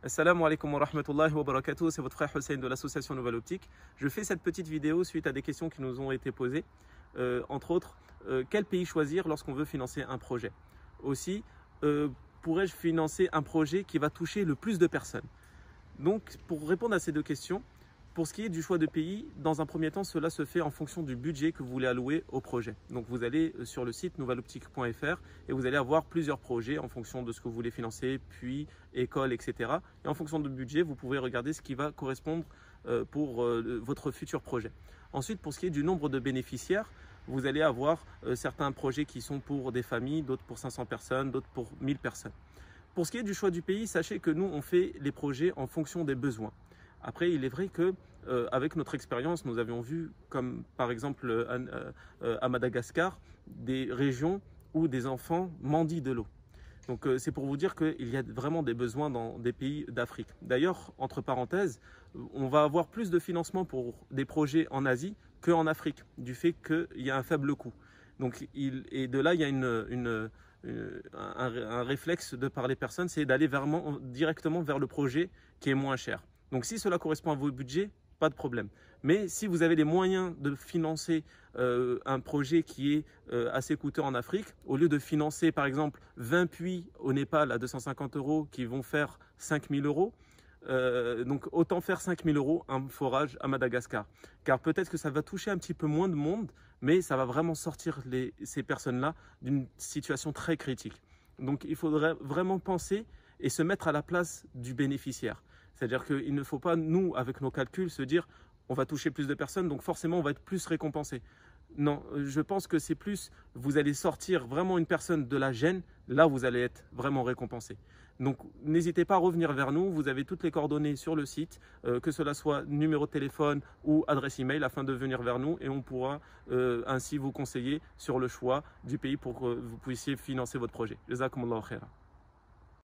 Assalamu alaikum wa rahmatullahi wa barakatuh, c'est votre frère Hussein de l'association Nouvelle Optique. Je fais cette petite vidéo suite à des questions qui nous ont été posées. Entre autres, quel pays choisir lorsqu'on veut financer un projet? Aussi, pourrais-je financer un projet qui va toucher le plus de personnes? Donc, pour répondre à ces deux questions, pour ce qui est du choix de pays, dans un premier temps, cela se fait en fonction du budget que vous voulez allouer au projet. Donc vous allez sur le site nouvelleoptique.fr et vous allez avoir plusieurs projets en fonction de ce que vous voulez financer, puis école, etc. Et en fonction du budget, vous pouvez regarder ce qui va correspondre pour votre futur projet. Ensuite, pour ce qui est du nombre de bénéficiaires, vous allez avoir certains projets qui sont pour des familles, d'autres pour 500 personnes, d'autres pour 1000 personnes. Pour ce qui est du choix du pays, sachez que nous, on fait les projets en fonction des besoins. Après, il est vrai que avec notre expérience, nous avions vu, comme par exemple à Madagascar, des régions où des enfants mendient de l'eau. Donc c'est pour vous dire qu'il y a vraiment des besoins dans des pays d'Afrique. D'ailleurs, entre parenthèses, on va avoir plus de financement pour des projets en Asie qu'en Afrique, du fait qu'il y a un faible coût. Donc, et de là, il y a un réflexe de par les personnes, c'est d'aller directement vers le projet qui est moins cher. Donc si cela correspond à vos budgets, pas de problème. Mais si vous avez les moyens de financer un projet qui est assez coûteux en Afrique, au lieu de financer par exemple 20 puits au Népal à 250 € qui vont faire 5 000 €, donc autant faire 5 000 € un forage à Madagascar. Car peut-être que ça va toucher un petit peu moins de monde, mais ça va vraiment sortir ces personnes-là d'une situation très critique. Donc il faudrait vraiment penser et se mettre à la place du bénéficiaire. C'est-à-dire qu'il ne faut pas, nous, avec nos calculs, se dire on va toucher plus de personnes, donc forcément on va être plus récompensé. Non, je pense que c'est plus, vous allez sortir vraiment une personne de la gêne, là vous allez être vraiment récompensé. Donc n'hésitez pas à revenir vers nous, vous avez toutes les coordonnées sur le site, que cela soit numéro de téléphone ou adresse email afin de venir vers nous et on pourra ainsi vous conseiller sur le choix du pays pour que vous puissiez financer votre projet. Jazakumullahu khairan.